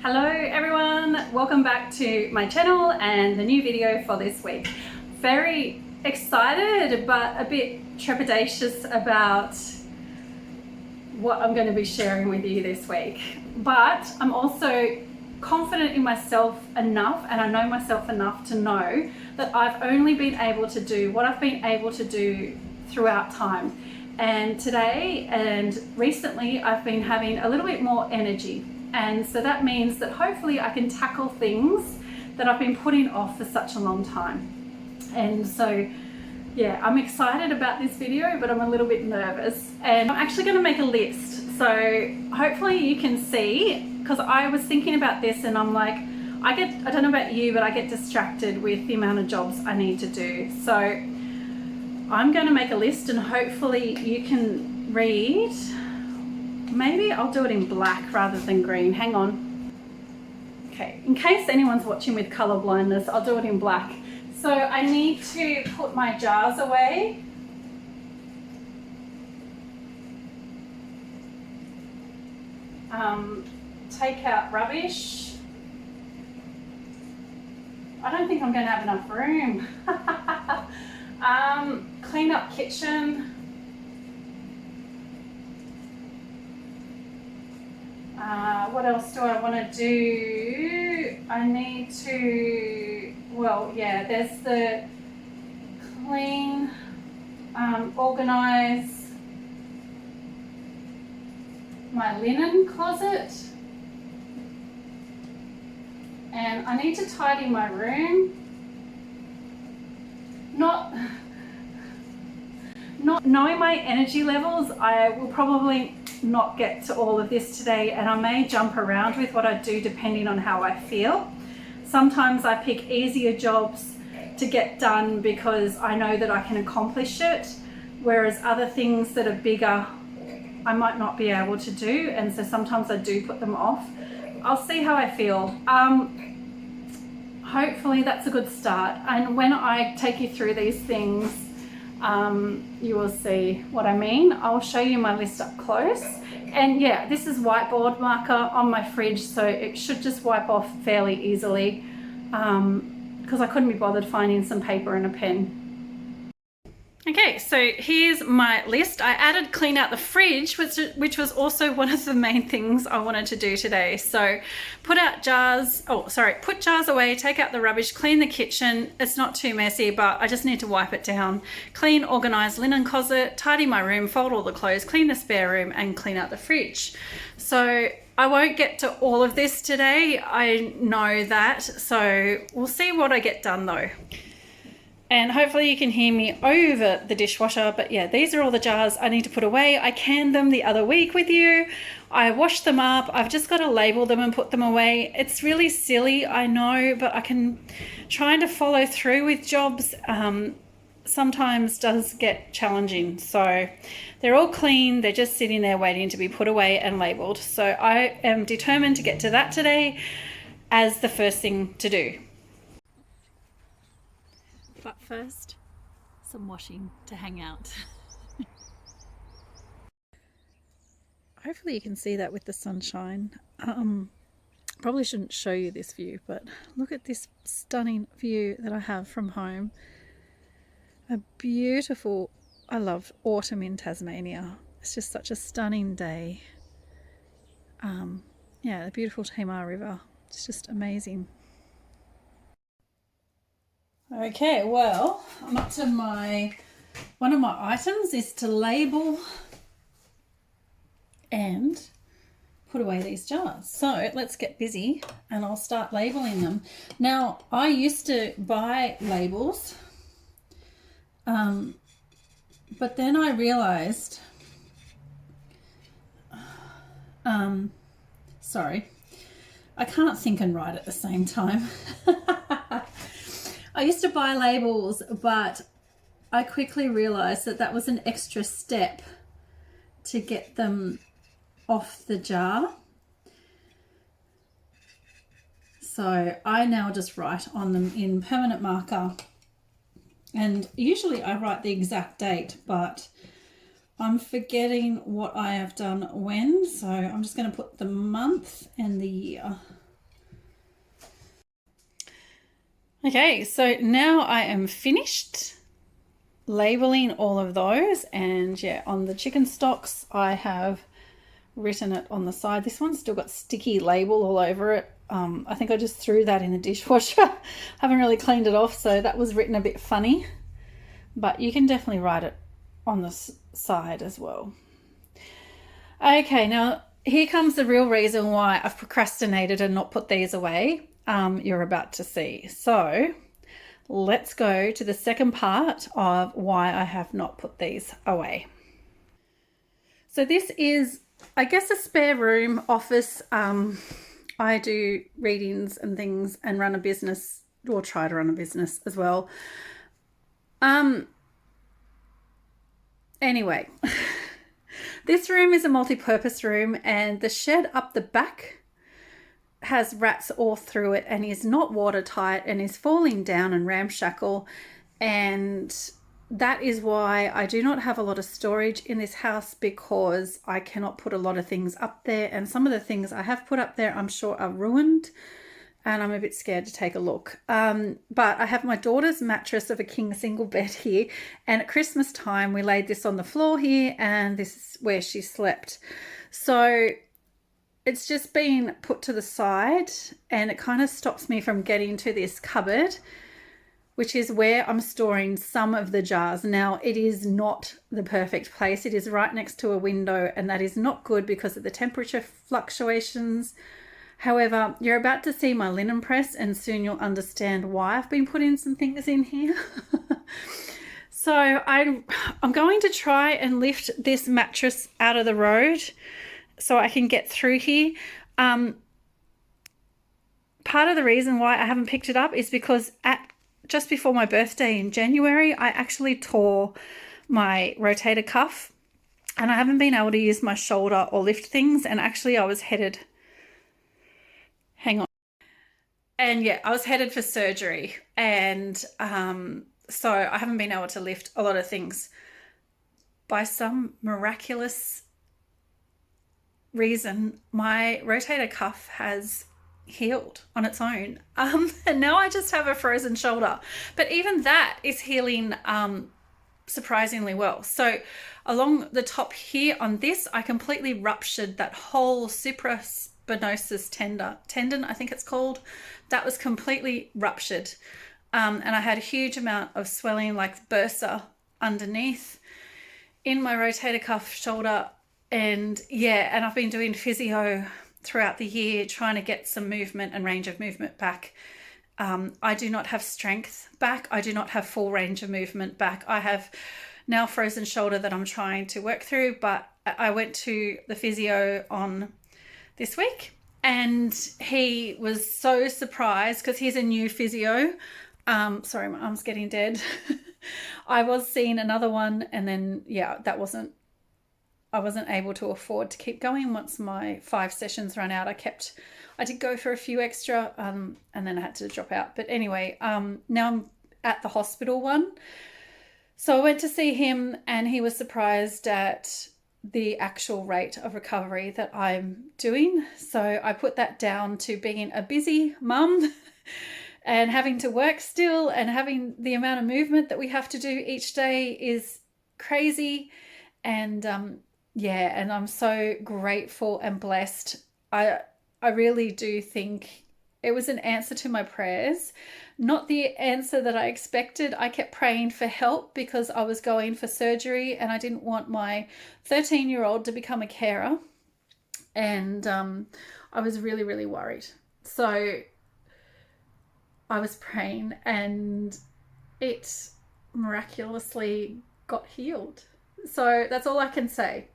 Hello everyone, welcome back to my channel and the new video for this week. Very excited but a bit trepidatious about what I'm going to be sharing with you this week. But I'm also confident in myself enough, and I know myself enough to know that I've only been able to do what I've been able to do throughout time. And today and recently I've been having a little bit more energy. And so that means that hopefully I can tackle things that I've been putting off for such a long time. And so, yeah, I'm excited about this video, but I'm a little bit nervous. And I'm actually going to make a list. So hopefully you can see, because I was thinking about this and I'm like, I don't know about you, but I get distracted with the amount of jobs I need to do. So I'm going to make a list and hopefully you can read. Maybe I'll do it in black rather than green. Hang on. Okay, in case anyone's watching with color blindness, I'll do it in black. So I need to put my jars away. Take out rubbish. I don't think I'm going to have enough room. Clean up kitchen. What else do I want to do? I need to, well, yeah, there's the clean, organize my linen closet. And I need to tidy my room. Not knowing my energy levels, I will probably not get to all of this today, and I may jump around with what I do depending on how I feel. Sometimes I pick easier jobs to get done because I know that I can accomplish it, whereas other things that are bigger I might not be able to do, and so sometimes I do put them off. I'll see how I feel. Hopefully that's a good start, and when I take you through these things, you will see what I mean. I'll show you my list up close. And yeah, this is whiteboard marker on my fridge, so it should just wipe off fairly easily, because I couldn't be bothered finding some paper and a pen. Okay, so here's my list. I added clean out the fridge, which was also one of the main things I wanted to do today. So put jars away, take out the rubbish, clean the kitchen. It's not too messy, but I just need to wipe it down. Clean, organize linen closet, tidy my room, fold all the clothes, clean the spare room, and clean out the fridge. So I won't get to all of this today, I know that. So we'll see what I get done though. And hopefully you can hear me over the dishwasher. But yeah, these are all the jars I need to put away. I canned them the other week with you. I washed them up. I've just got to label them and put them away. It's really silly, I know, but I can trying to follow through with jobs sometimes does get challenging. So they're all clean. They're just sitting there waiting to be put away and labeled. So I am determined to get to that today as the first thing to do. But first, some washing to hang out. Hopefully you can see that with the sunshine. Probably shouldn't show you this view, but look at this stunning view that I have from home. A beautiful, I love autumn in Tasmania. It's just such a stunning day. Yeah, the beautiful Tamar River. It's just amazing. Okay, well, I'm up to one of my items is to label and put away these jars. So let's get busy and I'll start labeling them. Now, I used to buy labels, but then I realized, sorry, I can't think and write at the same time. I used to buy labels, but I quickly realized that that was an extra step to get them off the jar. So I now just write on them in permanent marker, and usually I write the exact date, but I'm forgetting what I have done when, so I'm just going to put the month and the year. Okay, so now I am finished labeling all of those, and yeah, on the chicken stocks I have written it on the side. This one's still got sticky label all over it. I think I just threw that in the dishwasher. Haven't really cleaned it off, so that was written a bit funny, but you can definitely write it on the side as well. Okay, now here comes the real reason why I've procrastinated and not put these away. You're about to see. So let's go to the second part of why I have not put these away. So this is, I guess, a spare room office. I do readings and things and run a business, or try to run a business as well. Anyway, this room is a multi-purpose room, and the shed up the back has rats all through it and is not watertight and is falling down and ramshackle, and that is why I do not have a lot of storage in this house, because I cannot put a lot of things up there, and some of the things I have put up there I'm sure are ruined, and I'm a bit scared to take a look. But I have my daughter's mattress of a king single bed here, and at Christmas time we laid this on the floor here, and this is where she slept. So it's just been put to the side, and it kind of stops me from getting to this cupboard, which is where I'm storing some of the jars. Now, it is not the perfect place. It is right next to a window, and that is not good because of the temperature fluctuations. However, you're about to see my linen press, and soon you'll understand why I've been putting some things in here. So I'm going to try and lift this mattress out of the road so I can get through here. Part of the reason why I haven't picked it up is because just before my birthday in January, I actually tore my rotator cuff, and I haven't been able to use my shoulder or lift things. And actually I was headed, hang on. And yeah, I was headed for surgery, and so I haven't been able to lift a lot of things. By some miraculous reason, my rotator cuff has healed on its own, and now I just have a frozen shoulder, but even that is healing surprisingly well. So along the top here on this, I completely ruptured that whole supraspinosus tendon, I think it's called. That was completely ruptured, and I had a huge amount of swelling, like bursa, underneath in my rotator cuff shoulder. And yeah, and I've been doing physio throughout the year, trying to get some movement and range of movement back. I do not have strength back. I do not have full range of movement back. I have now frozen shoulder that I'm trying to work through, but I went to the physio on this week, and he was so surprised because he's a new physio. Sorry, my arm's getting dead. I was seeing another one, and then yeah, I wasn't able to afford to keep going once my 5 sessions ran out. I did go for a few extra, and then I had to drop out. But anyway, now I'm at the hospital one. So I went to see him, and he was surprised at the actual rate of recovery that I'm doing. So I put that down to being a busy mum and having to work still, and having the amount of movement that we have to do each day is crazy. And yeah, and I'm so grateful and blessed. I really do think it was an answer to my prayers, not the answer that I expected. I kept praying for help because I was going for surgery, and I didn't want my 13-year-old to become a carer, and I was really, really worried. So I was praying, and it miraculously got healed. So that's all I can say.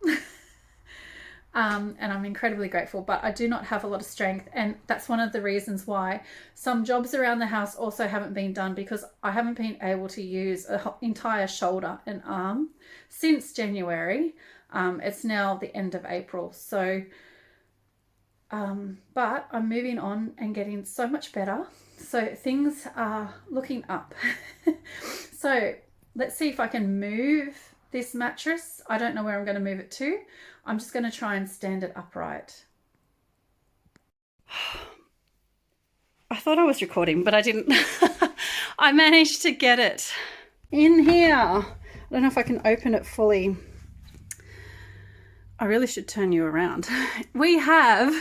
And I'm incredibly grateful, but I do not have a lot of strength, and that's one of the reasons why some jobs around the house also haven't been done, because I haven't been able to use an entire shoulder and arm since January. It's now the end of April, so but I'm moving on and getting so much better, so things are looking up. So let's see if I can move this mattress. I don't know where I'm going to move it to. I'm just going to try and stand it upright. I thought I was recording, but I didn't. I managed to get it in here. I don't know if I can open it fully. I really should turn you around. We have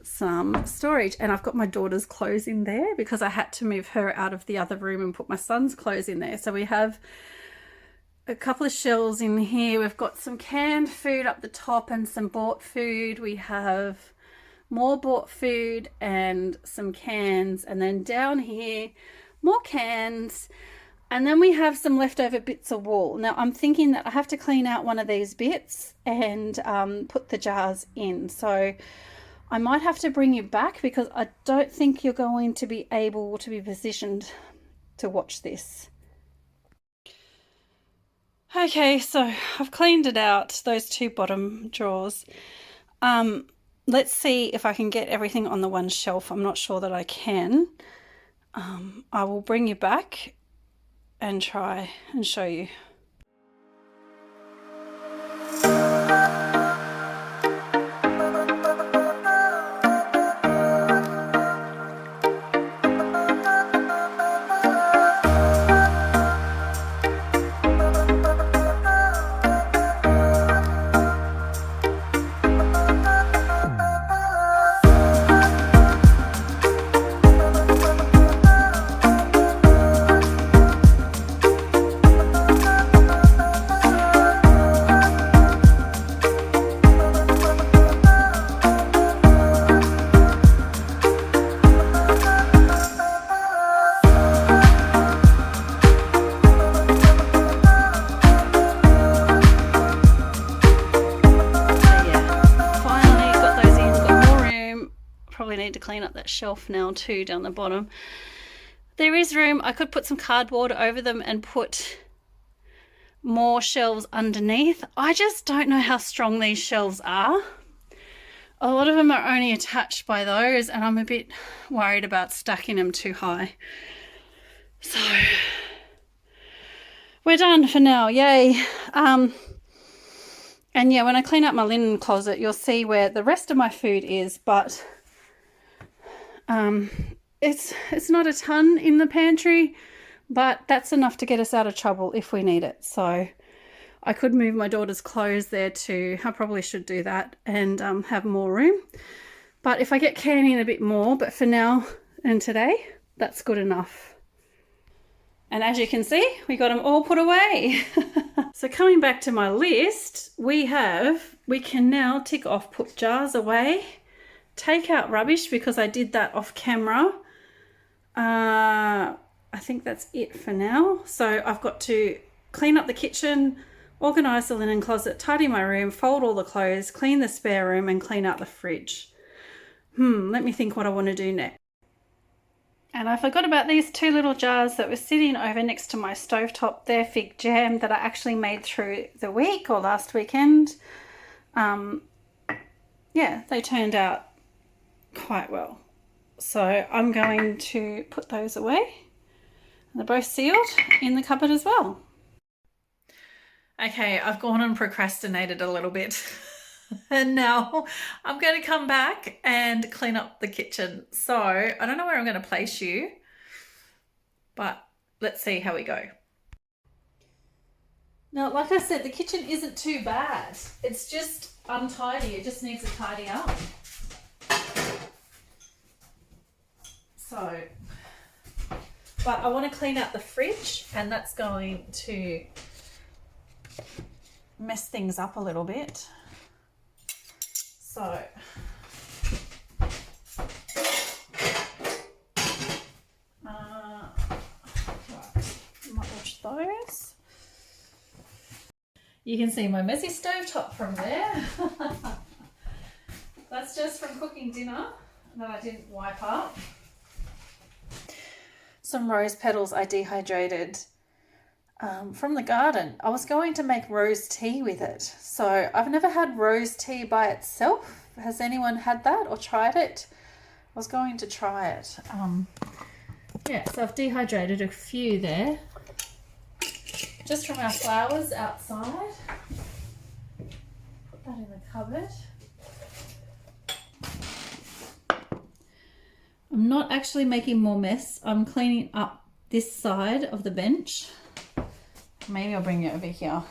some storage, and I've got my daughter's clothes in there because I had to move her out of the other room and put my son's clothes in there. So we have a couple of shelves in here. We've got some canned food up the top and some bought food. We have more bought food and some cans, and then down here more cans, and then we have some leftover bits of wool. Now I'm thinking that I have to clean out one of these bits and put the jars in, so I might have to bring you back because I don't think you're going to be able to be positioned to watch this. Okay, so I've cleaned it out, those two bottom drawers. Let's see if I can get everything on the one shelf. I'm not sure that I can. I will bring you back and try and show you. Need to clean up that shelf now too down the bottom. There is room. I could put some cardboard over them and put more shelves underneath. I just don't know how strong these shelves are. A lot of them are only attached by those, and I'm a bit worried about stacking them too high. So we're done for now. Yay. And yeah, when I clean up my linen closet, you'll see where the rest of my food is, but it's not a ton in the pantry, but that's enough to get us out of trouble if we need it. So I could move my daughter's clothes there too. I probably should do that and have more room. But if I get canning a bit more, but for now and today, that's good enough. And as you can see, we got them all put away. So coming back to my list, we can now tick off put jars away, take out rubbish because I did that off camera. I think that's it for now. So I've got to clean up the kitchen, organise the linen closet, tidy my room, fold all the clothes, clean the spare room and clean out the fridge. Let me think what I want to do next. And I forgot about these two little jars that were sitting over next to my stovetop. They're fig jam that I actually made through the week or last weekend. Yeah, they turned out quite well. So I'm going to put those away. They're both sealed in the cupboard as well. Okay, I've gone and procrastinated a little bit. And now I'm going to come back and clean up the kitchen. So I don't know where I'm going to place you, but let's see how we go. Now, like I said, the kitchen isn't too bad. It's just untidy. It just needs to tidy up. So, but I want to clean out the fridge, and that's going to mess things up a little bit. So, right, I might watch those. You can see my messy stovetop from there. That's just from cooking dinner that I didn't wipe up. Some rose petals I dehydrated from the garden. I was going to make rose tea with it. So I've never had rose tea by itself. Has anyone had that or tried it? I was going to try it. Yeah, so I've dehydrated a few there. Just from our flowers outside. Put that in the cupboard. I'm not actually making more mess. I'm cleaning up this side of the bench. Maybe I'll bring it over here.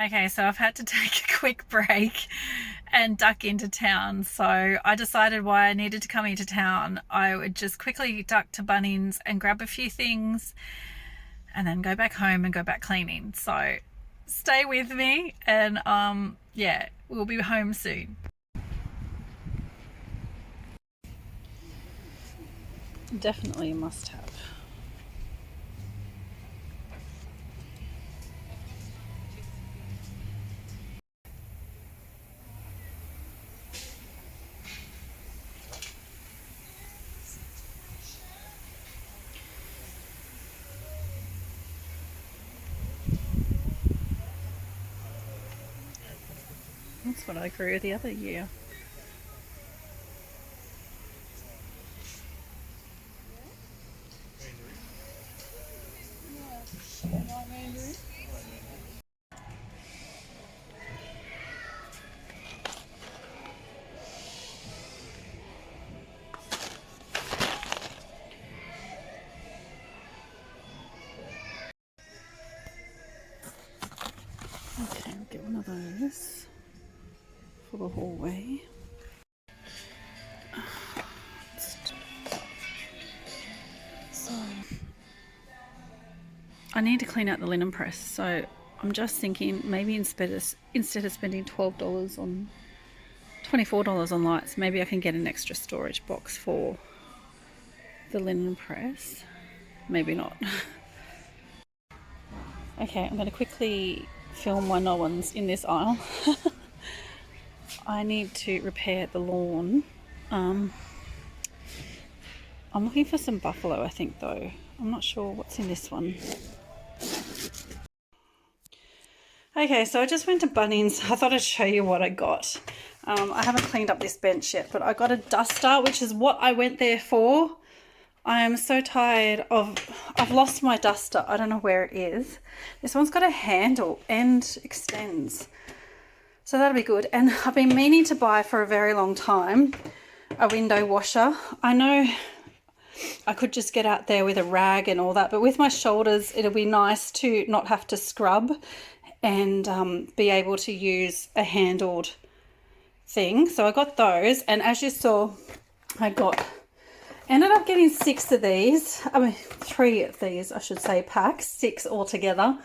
Okay, so I've had to take a quick break and duck into town. So I decided why I needed to come into town, I would just quickly duck to Bunnings and grab a few things and then go back home and go back cleaning. So stay with me and yeah, we'll be home soon. Definitely a must have. That's what I grew the other year. Okay, I'll get one of those for the hallway. So I need to clean out the linen press, so I'm just thinking maybe instead of spending $12 on $24 on lights, maybe I can get an extra storage box for the linen press. Maybe not. Okay, I'm going to quickly film my no ones in this aisle. I need to repair the lawn. I'm looking for some buffalo, I think, though. I'm not sure what's in this one. Okay, so I just went to Bunnings. I thought I'd show you what I got. I haven't cleaned up this bench yet, but I got a duster, which is what I went there for. I am so tired of... I've lost my duster. I don't know where it is. This one's got a handle and extends. So that'll be good. And I've been meaning to buy for a very long time a window washer. I know I could just get out there with a rag and all that, but with my shoulders, it'll be nice to not have to scrub and be able to use a handled thing. So I got those, and as you saw, I ended up getting 6 of these. I mean, 3 of these, I should say, packs, 6 altogether,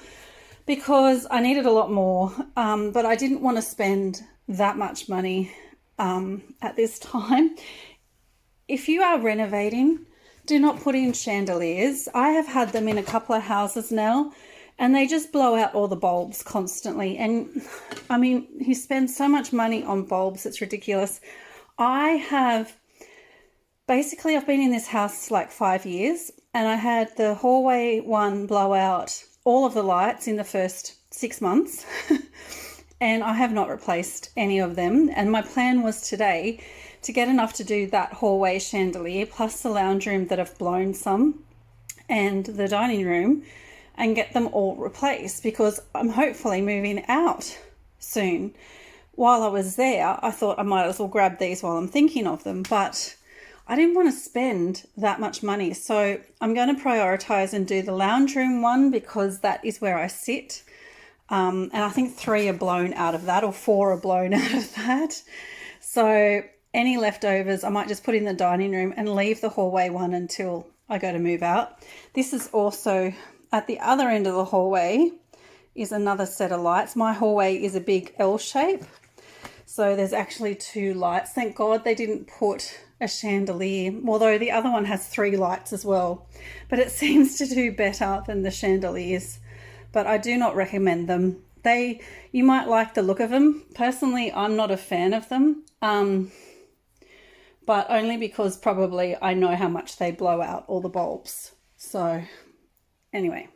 because I needed a lot more, but I didn't want to spend that much money at this time. If you are renovating, do not put in chandeliers. I have had them in a couple of houses now, and they just blow out all the bulbs constantly. And I mean, you spend so much money on bulbs, it's ridiculous. I've been in this house like 5 years, and I had the hallway one blow out all of the lights in the first 6 months. and I have not replaced any of them. And my plan was today to get enough to do that hallway chandelier plus the lounge room that I've blown some and the dining room, and get them all replaced because I'm hopefully moving out soon. While I was there, I thought I might as well grab these while I'm thinking of them, but I didn't want to spend that much money. So I'm going to prioritize and do the lounge room one because that is where I sit. And I think 3 are blown out of that, or 4 are blown out of that. So any leftovers, I might just put in the dining room and leave the hallway one until I go to move out. This is also at the other end of the hallway is another set of lights. My hallway is a big L shape. So there's actually 2 lights. Thank God they didn't put a chandelier, although the other one has 3 lights as well. But it seems to do better than the chandeliers. But I do not recommend them. You might like the look of them. Personally, I'm not a fan of them. But only because probably I know how much they blow out all the bulbs. So anyway.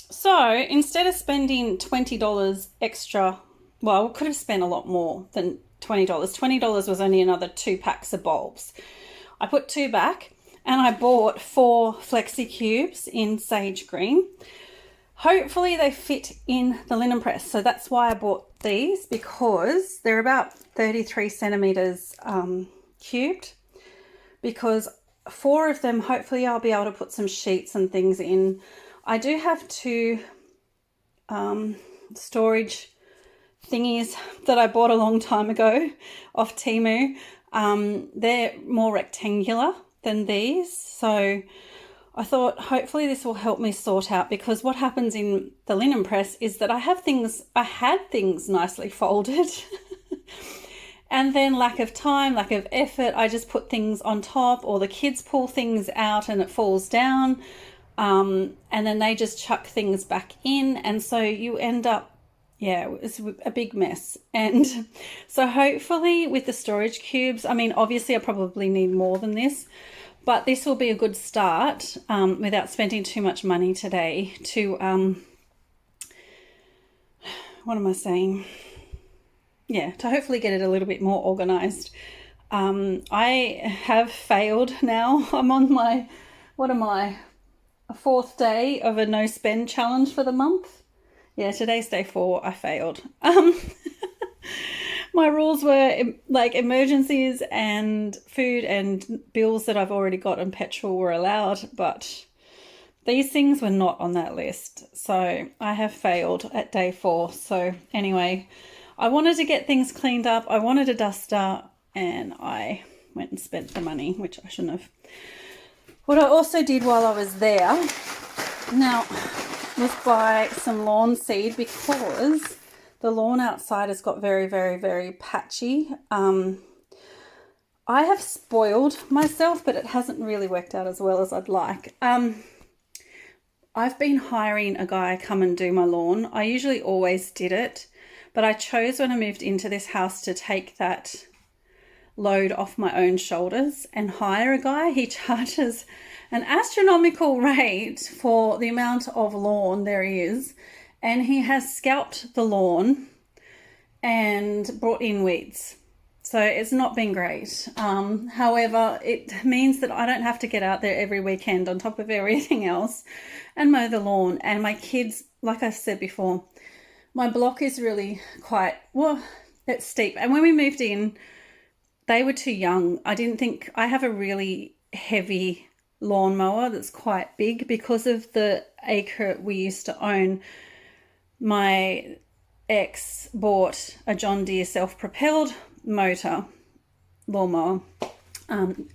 So instead of spending $20 extra, well, I could have spent a lot more than $20. $20 was only another 2 packs of bulbs. I put 2 back and I bought 4 flexi cubes in sage green. Hopefully they fit in the linen press. So that's why I bought these, because they're about 33 centimeters cubed, because 4 of them, hopefully I'll be able to put some sheets and things in. I do have 2 storage thingies that I bought a long time ago off Temu. They're more rectangular than these, so I thought hopefully this will help me sort out, because what happens in the linen press is that I had things nicely folded and then lack of time, lack of effort, I just put things on top, or the kids pull things out and it falls down, and then they just chuck things back in, and so you end up, yeah, it's a big mess. And so hopefully with the storage cubes, I mean, obviously I probably need more than this, but this will be a good start without spending too much money today to, what am I saying? Yeah, to hopefully get it a little bit more organized. I have failed now. I'm on my, a 4th day of a no spend challenge for the month. Yeah, today's day 4, I failed. My rules were like emergencies and food and bills that I've already got and petrol were allowed, but these things were not on that list. So I have failed at day 4. So anyway, I wanted to get things cleaned up. I wanted a duster and I went and spent the money, which I shouldn't have. What I also did while I was there now was buy some lawn seed, because the lawn outside has got very, very, very patchy. I have spoiled myself, but it hasn't really worked out as well as I'd like. I've been hiring a guy come and do my lawn. I usually always did it, but I chose when I moved into this house to take that load off my own shoulders and hire a guy. He charges an astronomical rate for the amount of lawn there is, and he has scalped the lawn and brought in weeds. So it's not been great. However, it means that I don't have to get out there every weekend on top of everything else and mow the lawn. And my kids, like I said before, my block is really quite, well, it's steep. And when we moved in, they were too young. I didn't think, I have a really heavy lawnmower that's quite big because of the acre we used to own. My ex bought a John Deere self-propelled motor lawnmower.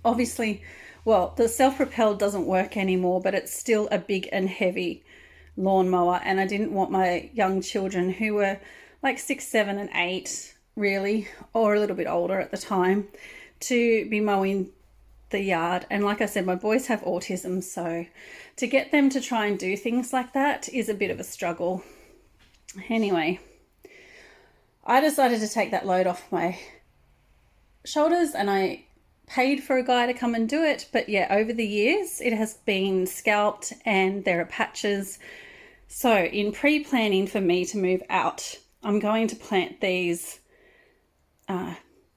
Obviously, well, the self-propelled doesn't work anymore, but it's still a big and heavy lawnmower, and I didn't want my young children, who were like 6, 7 and 8 really, or a little bit older at the time, to be mowing the yard. And like I said, my boys have autism, so to get them to try and do things like that is a bit of a struggle. Anyway, I decided to take that load off my shoulders, and I paid for a guy to come and do it. But yeah, over the years it has been scalped and there are patches. So in pre-planning for me to move out, I'm going to plant these,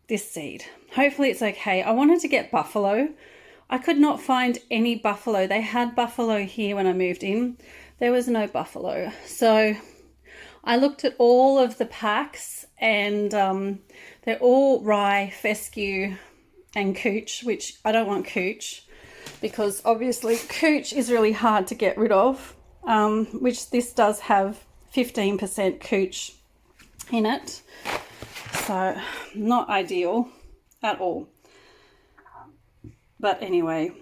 this seed. Hopefully it's okay. I wanted to get buffalo. I could not find any buffalo. They had buffalo here when I moved in. There was no buffalo. So I looked at all of the packs, and they're all rye, fescue, and cooch, which I don't want cooch because obviously cooch is really hard to get rid of, which this does have 15% cooch in it. So not ideal at all. But anyway,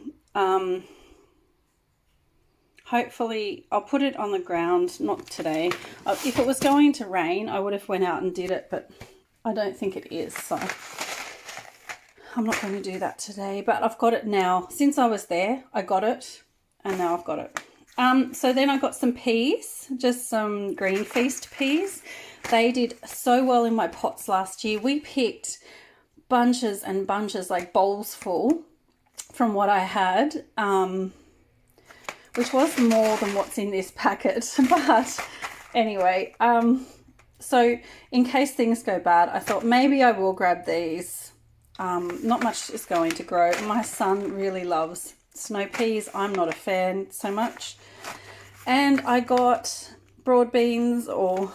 hopefully I'll put it on the ground, not today. If it was going to rain, I would have went out and did it, but I don't think it is, so I'm not going to do that today. But I've got it now. Since I was there, I got it, and now I've got it. So then I got some peas, just some green feast peas. They did so well in my pots last year. We picked bunches and bunches, like bowls full, from what I had, which was more than what's in this packet. But anyway, so in case things go bad, I thought maybe I will grab these. Not much is going to grow. My son really loves snow peas. I'm not a fan so much. And I got broad beans, or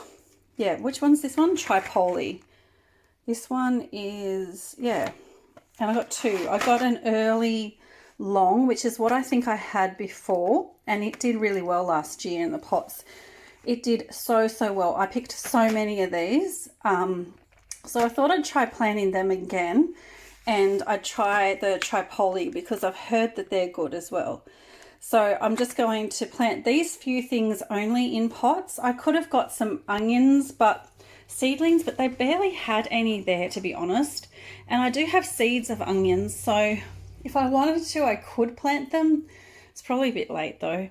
yeah, which one's this one? Tripoli. This one is, yeah. And I got two. I got an early long, which is what I think I had before, and it did really well last year in the pots. It did so well. I picked so many of these. So I thought I'd try planting them again, and I'd try the Tripoli because I've heard that they're good as well. So I'm just going to plant these few things only in pots. I could have got some onions, but seedlings, but they barely had any there, to be honest. And I do have seeds of onions, so if I wanted to, I could plant them. It's probably a bit late though.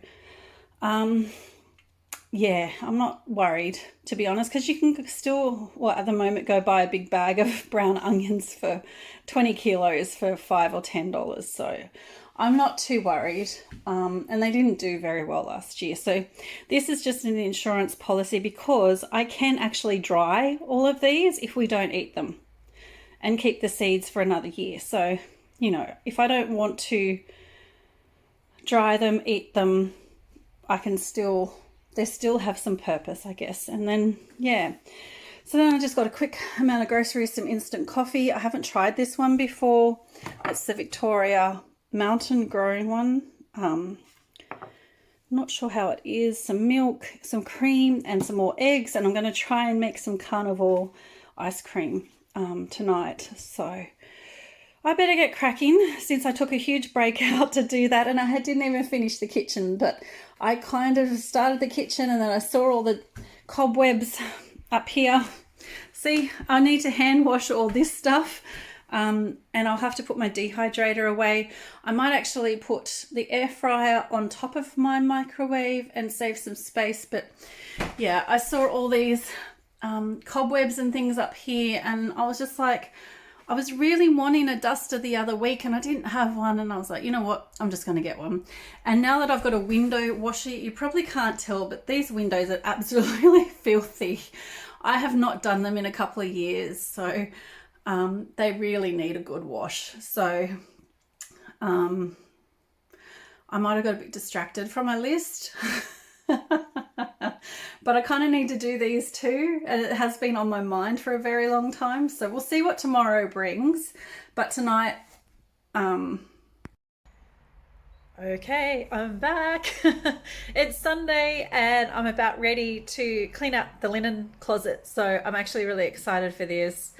Yeah, I'm not worried, to be honest, because you can still, well, at the moment, go buy a big bag of brown onions for 20 kilos for $5 or $10. So I'm not too worried. And they didn't do very well last year. So this is just an insurance policy because I can actually dry all of these if we don't eat them and keep the seeds for another year. So, you know, if I don't want to dry them, eat them, I can still, they still have some purpose, I guess. And then, yeah. So then I just got a quick amount of groceries, some instant coffee. I haven't tried this one before. It's the Victoria mountain grown one. Not sure how it is. Some milk, some cream, and some more eggs. And I'm going to try and make some carnivore ice cream tonight. So I better get cracking since I took a huge break out to do that, and I didn't even finish the kitchen, but I kind of started the kitchen and then I saw all the cobwebs up here. See, I need to hand wash all this stuff, and I'll have to put my dehydrator away. I might actually put the air fryer on top of my microwave and save some space, but yeah, I saw all these cobwebs and things up here, and I was just like, I was really wanting a duster the other week and I didn't have one, and I was like, you know what, I'm just going to get one. And now that I've got a window washer, you probably can't tell, but these windows are absolutely filthy. I have not done them in a couple of years, so they really need a good wash. So I might have got a bit distracted from my list. But I kind of need to do these too, and it has been on my mind for a very long time, so we'll see what tomorrow brings. But tonight, okay, I'm back. It's Sunday and I'm about ready to clean up the linen closet, so I'm actually really excited for this.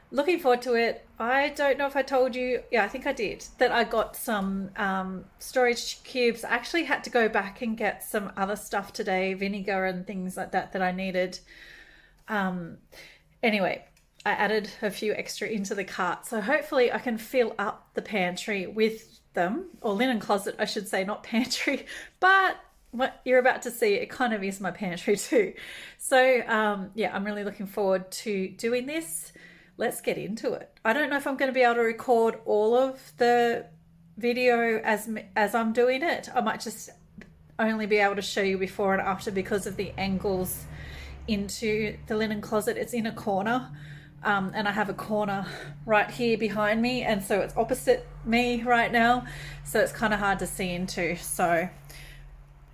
Looking forward to it. I don't know if I told you, yeah, I think I did, that I got some storage cubes. I actually had to go back and get some other stuff today, vinegar and things like that I needed. Anyway, I added a few extra into the cart, so hopefully I can fill up the pantry with them, or linen closet, I should say, not pantry, but what you're about to see, it kind of is my pantry too. So yeah, I'm really looking forward to doing this. Let's get into it. I don't know if I'm going to be able to record all of the video as I'm doing it. I might just only be able to show you before and after because of the angles into the linen closet. It's in a corner, and I have a corner right here behind me, and so it's opposite me right now, so it's kind of hard to see into. So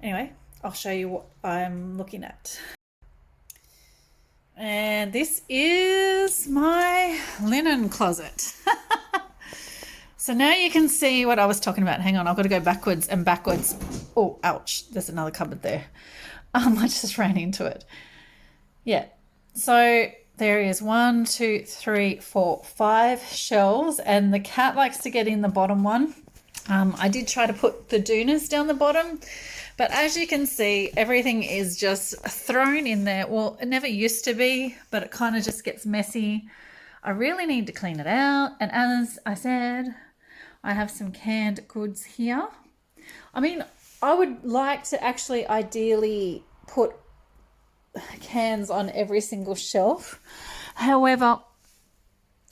anyway, I'll show you what I'm looking at. And this is my linen closet. So now you can see what I was talking about. Hang on, I've got to go backwards and backwards. Oh, ouch, there's another cupboard there. I just ran into it. Yeah, so there is 1, 2, 3, 4, 5 shelves, and the cat likes to get in the bottom one. I did try to put the doonas down the bottom, but as you can see, everything is just thrown in there. Well, it never used to be, but it kind of just gets messy. I really need to clean it out. And as I said, I have some canned goods here. I mean, I would like to actually ideally put cans on every single shelf. However,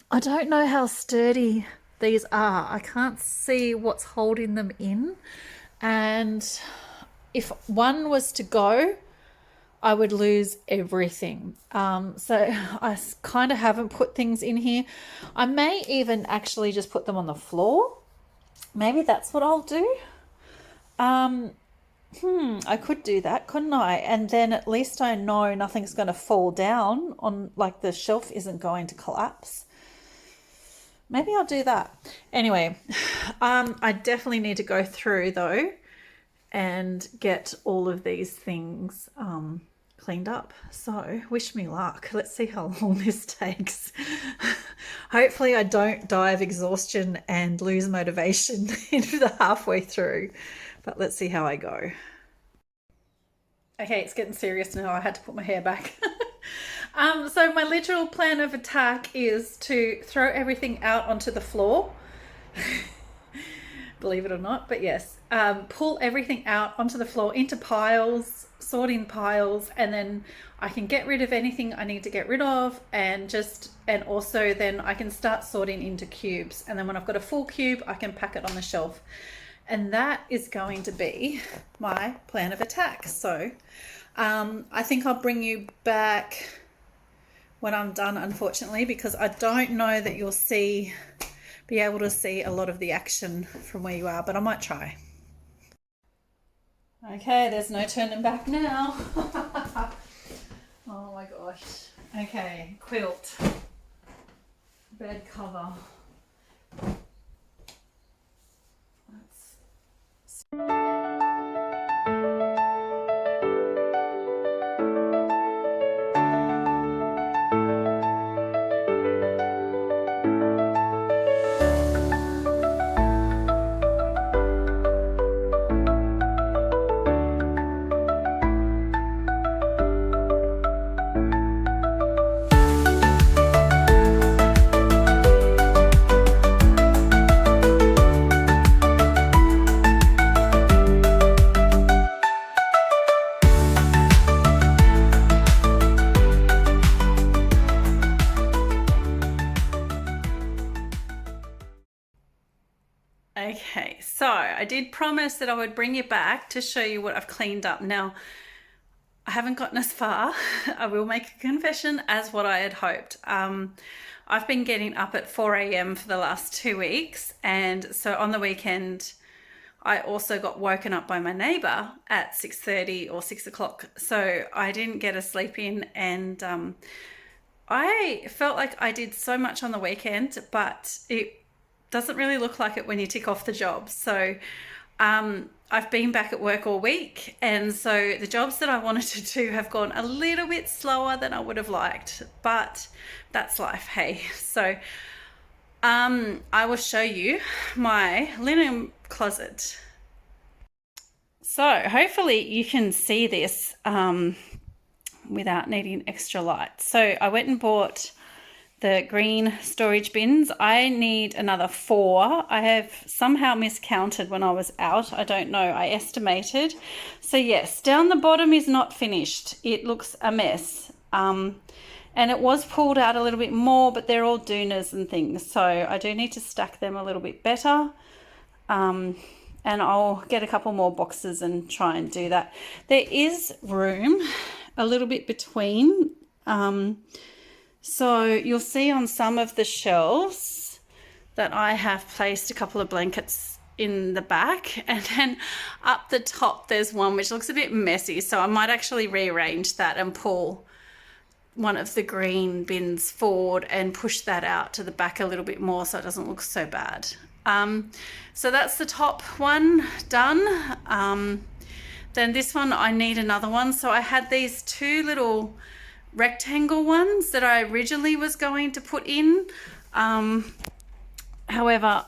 I don't know how sturdy these are. I can't see what's holding them in. And if one was to go, I would lose everything. So I kind of haven't put things in here. I may even actually just put them on the floor. Maybe that's what I'll do. I could do that, couldn't I? And then at least I know nothing's going to fall down on, like the shelf isn't going to collapse. Maybe I'll do that. Anyway, I definitely need to go through though and get all of these things cleaned up. So wish me luck. Let's see how long this takes. Hopefully I don't die of exhaustion and lose motivation into the halfway through, but let's see how I go. Okay, it's getting serious now. I had to put my hair back. So my literal plan of attack is to throw everything out onto the floor. Believe it or not, but yes, pull everything out onto the floor into piles, sort in piles, and then I can get rid of anything I need to get rid of, and also then I can start sorting into cubes, and then when I've got a full cube I can pack it on the shelf, and that is going to be my plan of attack. So I think I'll bring you back when I'm done, unfortunately, because I don't know that you'll be able to see a lot of the action from where you are, but I might try. Okay, there's no turning back now. Oh my gosh. Okay, quilt, bed cover. Okay, so I did promise that I would bring you back to show you what I've cleaned up. Now, I haven't gotten as far. I will make a confession as what I had hoped. I've been getting up at 4 a.m. for the last 2 weeks, and so on the weekend I also got woken up by my neighbour at 6:30 or 6 o'clock, so I didn't get a sleep in, and I felt like I did so much on the weekend, but it doesn't really look like it when you tick off the jobs. So I've been back at work all week, and so the jobs that I wanted to do have gone a little bit slower than I would have liked, but that's life, hey. So I will show you my linen closet. So hopefully you can see this without needing extra light. So I went and bought the green storage bins. I need another 4. I have somehow miscounted when I was out. I don't know. I estimated. So yes, down the bottom is not finished. It looks a mess. And it was pulled out a little bit more, but they're all doonas and things. So I do need to stack them a little bit better. And I'll get a couple more boxes and try and do that. There is room a little bit between. So you'll see on some of the shelves that I have placed a couple of blankets in the back, and then up the top there's one which looks a bit messy, so I might actually rearrange that and pull one of the green bins forward and push that out to the back a little bit more so it doesn't look so bad. So that's the top one done. Then this one, I need another one. So I had these two little rectangle ones that I originally was going to put in. However,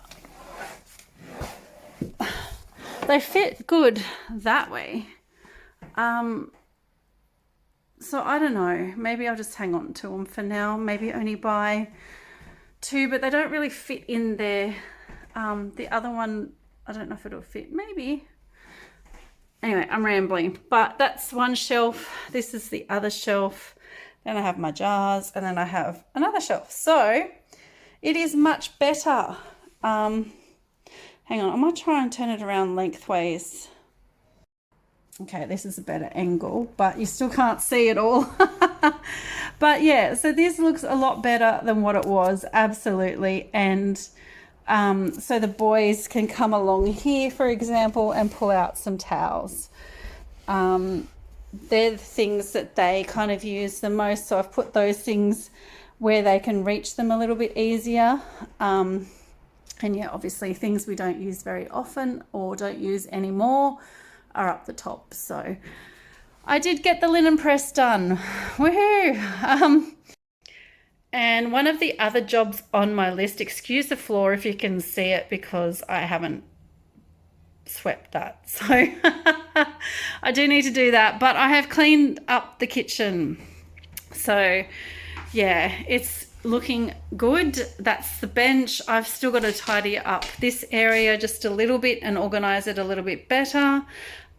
they fit good that way. So I don't know, maybe I'll just hang on to them for now, maybe only buy two, but they don't really fit in there. The other one, I don't know if it'll fit, maybe. Anyway, I'm rambling, but that's one shelf. This is the other shelf. Then I have my jars, and then I have another shelf. So it is much better. Hang on, I might try and turn it around lengthways. Okay, this is a better angle, but you still can't see it all. But yeah, so this looks a lot better than what it was, absolutely. And so the boys can come along here, for example, and pull out some towels. They're the things that they kind of use the most, so I've put those things where they can reach them a little bit easier. And yeah, obviously things we don't use very often or don't use anymore are up the top. So I did get the linen press done. Woohoo! And one of the other jobs on my list, excuse the floor if you can see it because I haven't swept that. So I do need to do that, but I have cleaned up the kitchen. So yeah, it's looking good. That's the bench. I've still got to tidy up this area just a little bit and organize it a little bit better.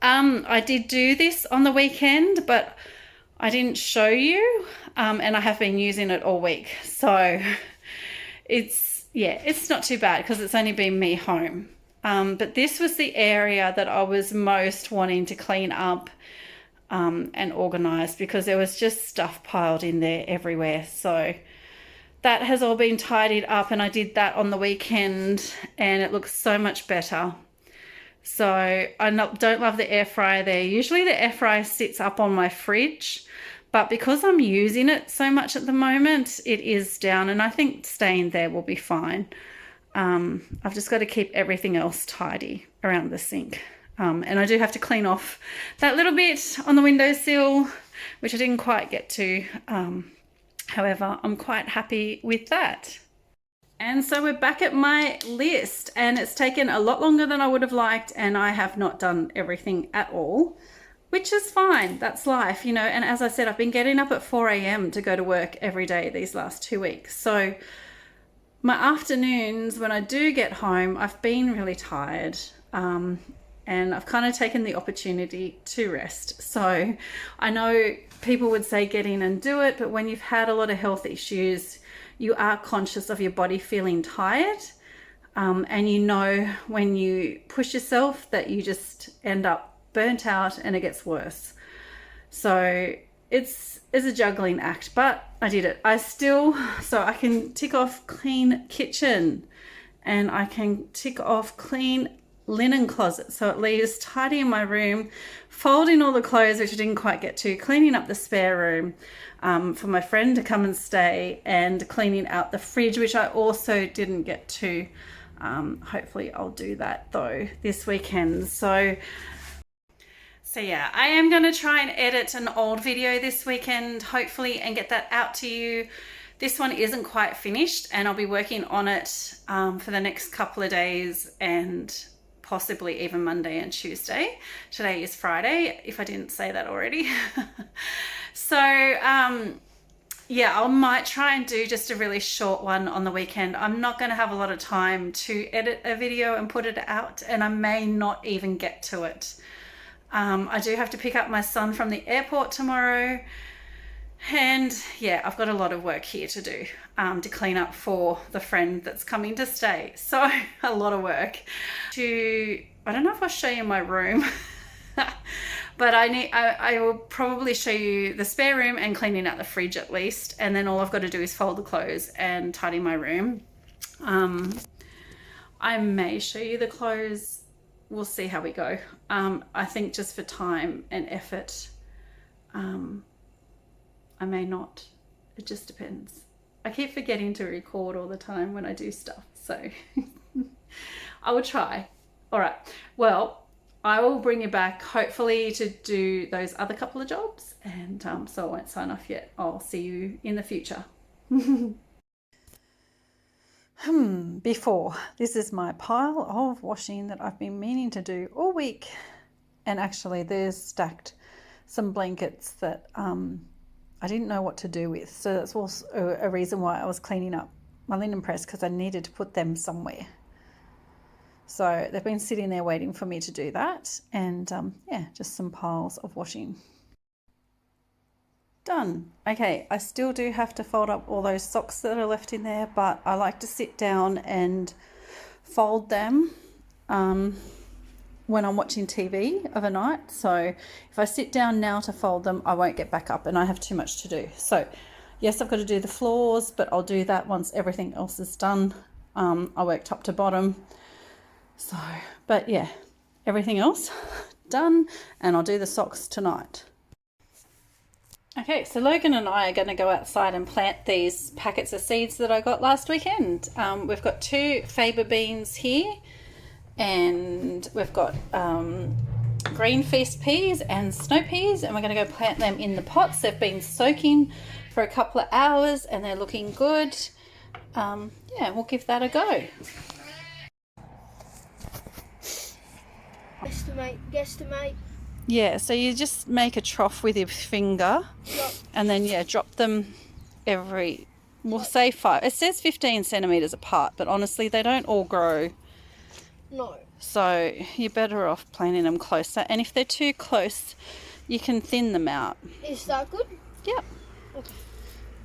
I did do this on the weekend, but I didn't show you, and I have been using it all week. So it's not too bad because it's only been me home. But this was the area that I was most wanting to clean up and organize because there was just stuff piled in there everywhere. So that has all been tidied up, and I did that on the weekend and it looks so much better. So I don't love the air fryer there. Usually the air fryer sits up on my fridge, but because I'm using it so much at the moment, it is down, and I think staying there will be fine. I've just got to keep everything else tidy around the sink. And I do have to clean off that little bit on the windowsill, which I didn't quite get to. However, I'm quite happy with that. And so we're back at my list, and it's taken a lot longer than I would have liked, and I have not done everything at all, which is fine. That's life, you know. And as I said, I've been getting up at 4 a.m. to go to work every day these last 2 weeks. So my afternoons when I do get home, I've been really tired, and I've kind of taken the opportunity to rest. So I know people would say get in and do it, but when you've had a lot of health issues, you are conscious of your body feeling tired, and you know when you push yourself that you just end up burnt out and it gets worse. So it's a juggling act, but I did it. So I can tick off clean kitchen, and I can tick off clean linen closet, so it leaves tidy in my room, folding all the clothes which I didn't quite get to, cleaning up the spare room for my friend to come and stay, and cleaning out the fridge, which I also didn't get to. Hopefully I'll do that though this weekend. So yeah, I am going to try and edit an old video this weekend, hopefully, and get that out to you. This one isn't quite finished, and I'll be working on it for the next couple of days, and possibly even Monday and Tuesday. Today is Friday, if I didn't say that already. So yeah, I might try and do just a really short one on the weekend. I'm not going to have a lot of time to edit a video and put it out, and I may not even get to it. I do have to pick up my son from the airport tomorrow, and yeah, I've got a lot of work here to do to clean up for the friend that's coming to stay. So a lot of work. I don't know if I'll show you my room, But I will probably show you the spare room and cleaning out the fridge at least. And then all I've got to do is fold the clothes and tidy my room. I may show you the clothes. We'll see how we go. I think just for time and effort, I may not. It just depends. I keep forgetting to record all the time when I do stuff. So I will try. All right. Well, I will bring you back hopefully to do those other couple of jobs. And so I won't sign off yet. I'll see you in the future. Before, this is my pile of washing that I've been meaning to do all week. And actually there's stacked some blankets that I didn't know what to do with. So that's also a reason why I was cleaning up my linen press, because I needed to put them somewhere. So they've been sitting there waiting for me to do that. And yeah, just some piles of washing. Done. Okay, I still do have to fold up all those socks that are left in there, but I like to sit down and fold them when I'm watching TV of a night. So if I sit down now to fold them, I won't get back up and I have too much to do. So yes, I've got to do the floors, but I'll do that once everything else is done. I work top to bottom. So, but yeah, everything else done, and I'll do the socks tonight. Okay, so Logan and I are going to go outside and plant these packets of seeds that I got last weekend. We've got 2 faba beans here, and we've got green feast peas and snow peas, and we're going to go plant them in the pots. They've been soaking for a couple of hours and they're looking good. Yeah, we'll give that a go. Guesstimate. Yeah, so you just make a trough with your finger. Yep. And then, yeah, drop them every, we'll say 5. It says 15 centimetres apart, but honestly, they don't all grow. No. So you're better off planting them closer. And if they're too close, you can thin them out. Is that good? Yep. Okay.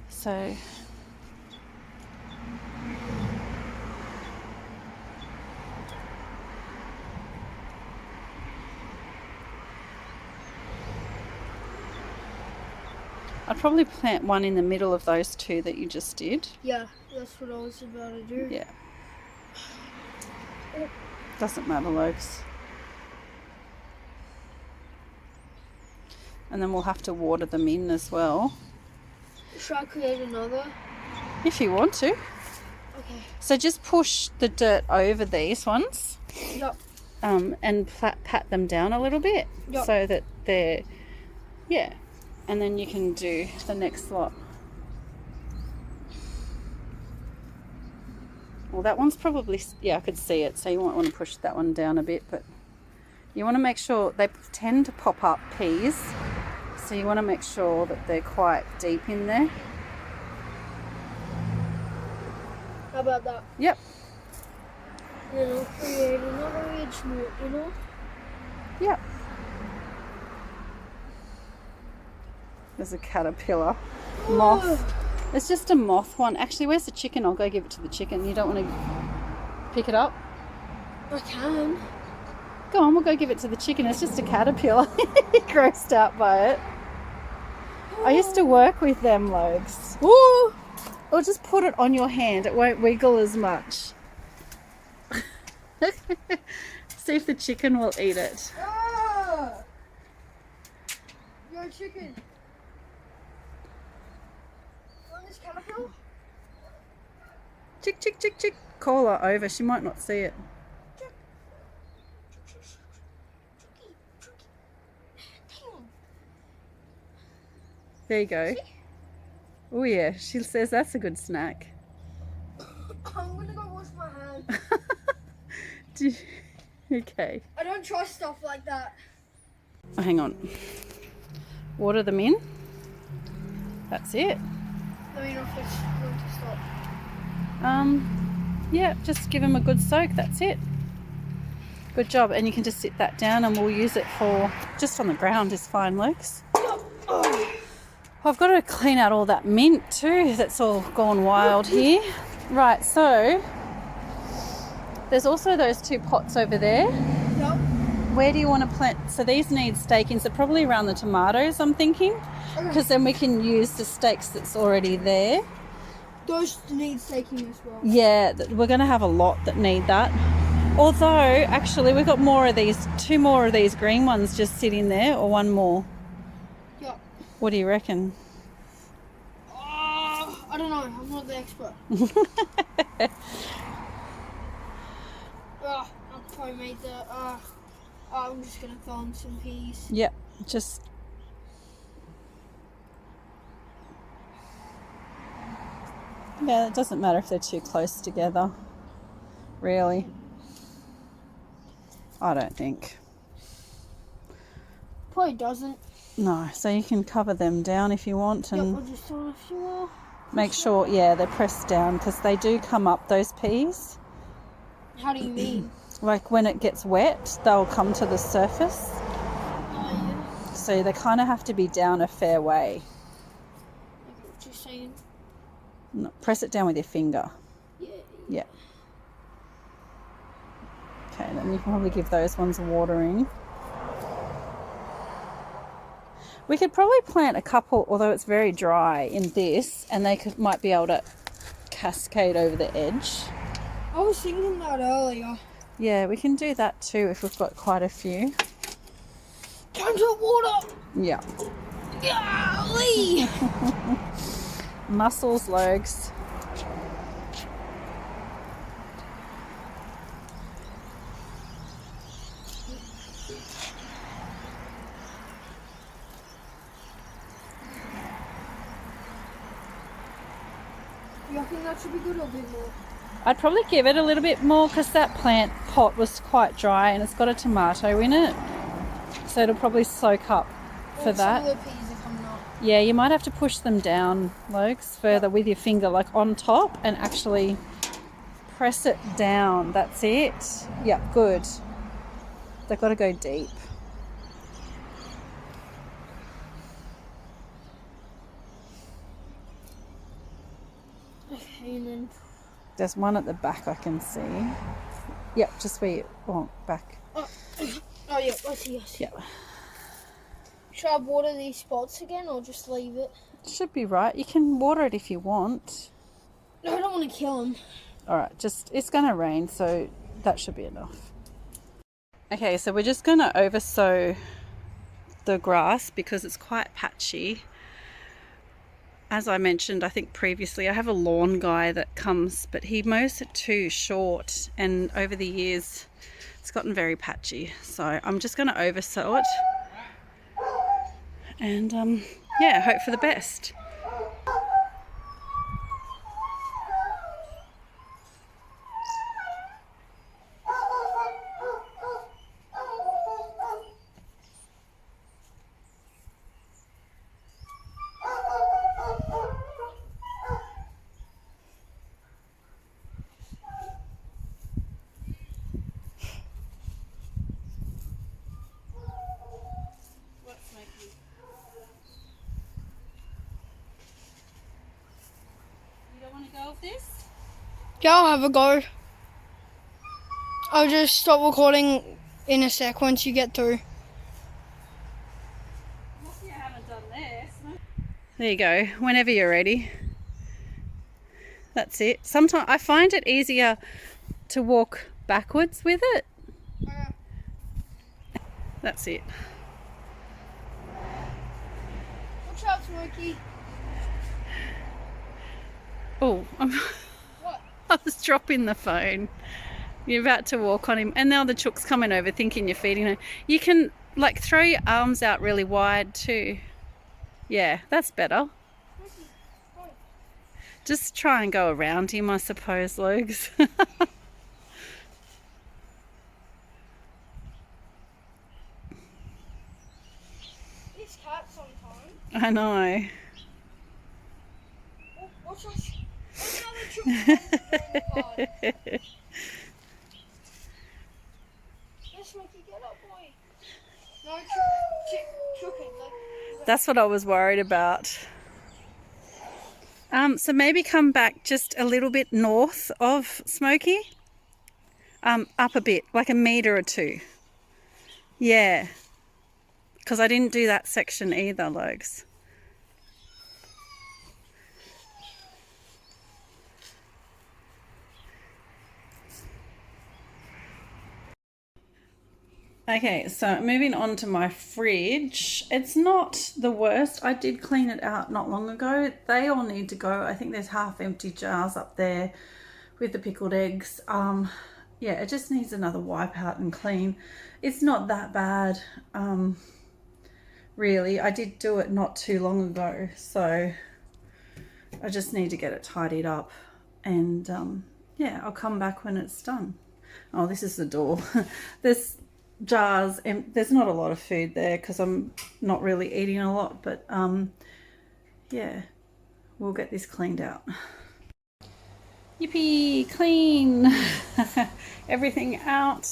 So... I'd probably plant one in the middle of those 2 that you just did. Yeah, that's what I was about to do. Yeah. Doesn't matter, Lokes. And then we'll have to water them in as well. Should I create another? If you want to. Okay. So just push the dirt over these ones. Yep. And pat them down a little bit. Yep. So that they're, yeah. And then you can do the next lot. Well, that one's probably, yeah, I could see it. So you might want to push that one down a bit, but you want to make sure they tend to pop up peas. So you want to make sure that they're quite deep in there. How about that? Yep. Then I'll create another ridge root, you know? Yep. There's a caterpillar. Moth. It's just a moth one. Actually, where's the chicken? I'll go give it to the chicken. You don't want to pick it up? I can. Go on, we'll go give it to the chicken. It's just a caterpillar. Grossed out by it. I used to work with them, Logs. Ooh! Or just put it on your hand. It won't wiggle as much. See if the chicken will eat it. Ah! You're a chicken. This caterpillar? Chick, chick, chick, chick. Call her over. She might not see it. There you go. Oh yeah, she says that's a good snack. I'm gonna go wash my hands. Okay. I don't try stuff like that. Oh, hang on. Water them in. That's it. Let me know if it's going to stop. Yeah, just give them a good soak. That's it. Good job. And you can just sit that down and we'll use it for just on the ground is fine, Lokes. Oh. I've got to clean out all that mint too. That's all gone wild here. Right, so there's also those 2 pots over there. Yep. where do you want to plant? So these need staking, so probably around the tomatoes, I'm thinking, because then we can use the stakes that's already there. Those need staking as well. Yeah, we're going to have a lot that need that. Although, actually, we've got more of these, 2 more of these green ones just sitting there, or 1 more. Yeah. What do you reckon? I don't know. I'm not the expert. I probably made the. I'm just gonna throw in some peas. Yep, just. Yeah, it doesn't matter if they're too close together, really. I don't think. Probably doesn't. No, so you can cover them down if you want, and We'll just throw a few more. make sure, yeah, they're pressed down because they do come up, those peas. How do you mean? Like when it gets wet, they'll come to the surface. Oh, yeah. So they kind of have to be down a fair way. I get what you're saying. No, press it down with your finger. Yeah. Yeah. Okay, then you can probably give those ones watering. We could probably plant a couple, although it's very dry, in this, and they might be able to cascade over the edge. I was thinking that earlier. Yeah, we can do that too if we've got quite a few. Time to water. Yeah. Golly. Mussels, Logs. You reckon that should be good or a bit more? I'd probably give it a little bit more because that plant pot was quite dry and it's got a tomato in it. So it'll probably soak up for that. Some of the peas are coming up. Yeah, you might have to push them down, Logs, further with your finger, like on top, and actually press it down. That's it. Yeah, good. They've got to go deep. Okay, and then. There's one at the back I can see. Yep, just where you want back. Oh, yeah, I see. Yep. Should I water these spots again or just leave it? Should be right. You can water it if you want. No, I don't want to kill them. All right, it's going to rain, so that should be enough. Okay, so we're just going to oversow the grass because it's quite patchy. As I mentioned, I think previously, I have a lawn guy that comes, but he mows it too short, and over the years it's gotten very patchy. So I'm just going to oversow it and yeah, hope for the best. This? Yeah, I'll have a go. I'll just stop recording in a sec once you get through. You haven't done this. There you go, whenever you're ready. That's it. Sometimes I find it easier to walk backwards with it. That's it. Watch out, Smokey. Oh, What? I was dropping the phone. You're about to walk on him, and now the chook's coming over thinking you're feeding her. You can like throw your arms out really wide too. Yeah, that's better. Just try and go around him, I suppose, Lugs. These cats sometimes. I know. Oh, watch out. Another chook. Yes, Smokey, get up, boy. No, chooking. That's what I was worried about. So maybe come back just a little bit north of Smokey. Up a bit, like a metre or two. Yeah, because I didn't do that section either, Lokes. Okay, so moving on to my fridge. It's not the worst. I did clean it out not long ago. They all need to go. I think there's half empty jars up there with the pickled eggs. Yeah, it just needs another wipe out and clean. It's not that bad, really. I did do it not too long ago, so I just need to get it tidied up, and yeah, I'll come back when it's done. Oh, this is the door. There's jars, and there's not a lot of food there because I'm not really eating a lot, but yeah, we'll get this cleaned out. Yippee, clean. Everything out,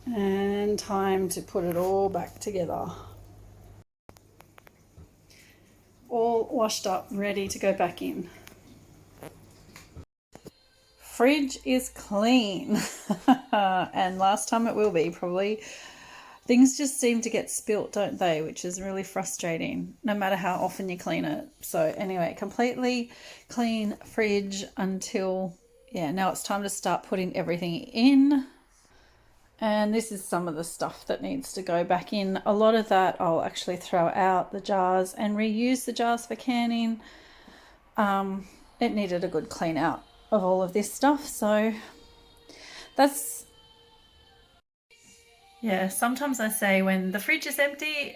and time to put it all back together. All washed up, ready to go back in. Fridge is clean. And last time it will be, probably. Things just seem to get spilt, don't they? Which is really frustrating, no matter how often you clean it. So anyway, completely clean fridge until, yeah, now it's time to start putting everything in. And this is some of the stuff that needs to go back in. A lot of that I'll actually throw out the jars and reuse the jars for canning. It needed a good clean out of all of this stuff, so that's, yeah, sometimes I say when the fridge is empty,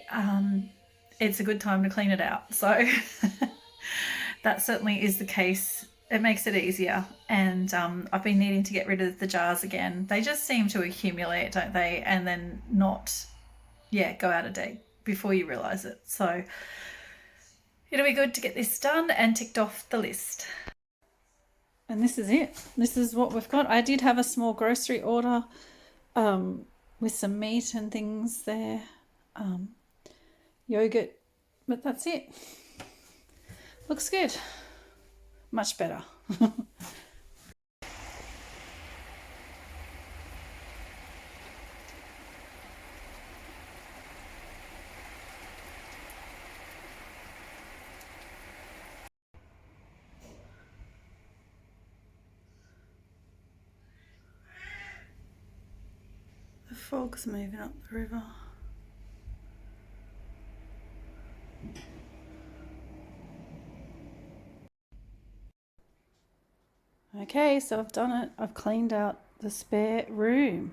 it's a good time to clean it out. So that certainly is the case. It makes it easier, and I've been needing to get rid of the jars again. They just seem to accumulate, don't they, and then not, yeah, go out of date before you realise it. So it'll be good to get this done and ticked off the list. And this is it. This is what we've got. I did have a small grocery order with some meat and things there, yogurt, but that's it. Looks good. Much better. The fog's moving up the river. Okay, so I've done it. I've cleaned out the spare room.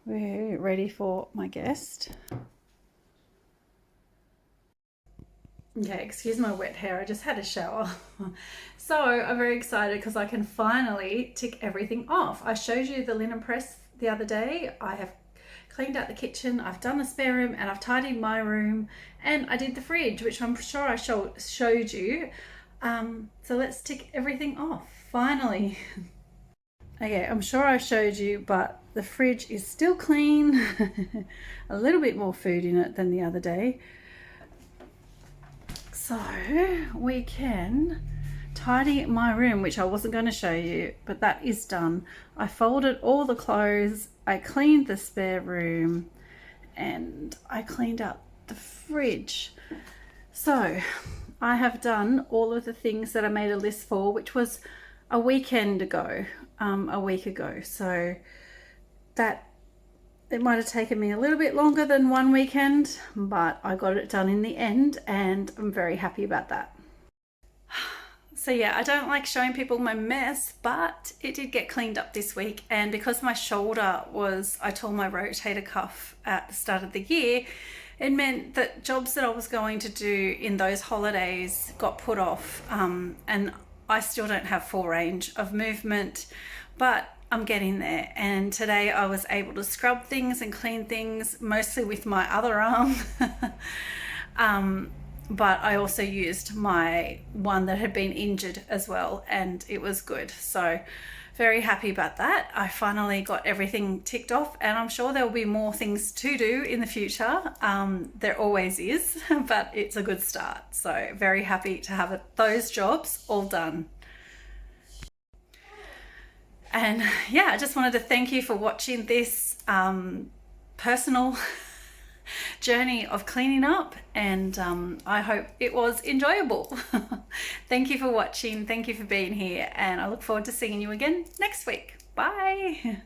We're ready for my guest. Okay, excuse my wet hair. I just had a shower. So I'm very excited because I can finally tick everything off. I showed you the linen press the other day. I have cleaned out the kitchen, I've done the spare room, and I've tidied my room, and I did the fridge, which I'm sure I showed you. So let's tick everything off, finally. Okay, I'm sure I showed you, but the fridge is still clean. A little bit more food in it than the other day. So we can tidy my room, which I wasn't going to show you, but that is done. I folded all the clothes, I cleaned the spare room, and I cleaned up the fridge. So I have done all of the things that I made a list for, which was a week ago. So that, it might have taken me a little bit longer than one weekend, but I got it done in the end, and I'm very happy about that. So yeah, I don't like showing people my mess, but it did get cleaned up this week, and because my shoulder was, I tore my rotator cuff at the start of the year, it meant that jobs that I was going to do in those holidays got put off, and I still don't have full range of movement, but I'm getting there. And today I was able to scrub things and clean things, mostly with my other arm. But I also used my one that had been injured as well, and it was good. So very happy about that. I finally got everything ticked off, and I'm sure there will be more things to do in the future. There always is, but it's a good start. So very happy to have those jobs all done. And yeah, I just wanted to thank you for watching this personal journey of cleaning up, and I hope it was enjoyable. Thank you for watching, thank you for being here, and I look forward to seeing you again next week. Bye.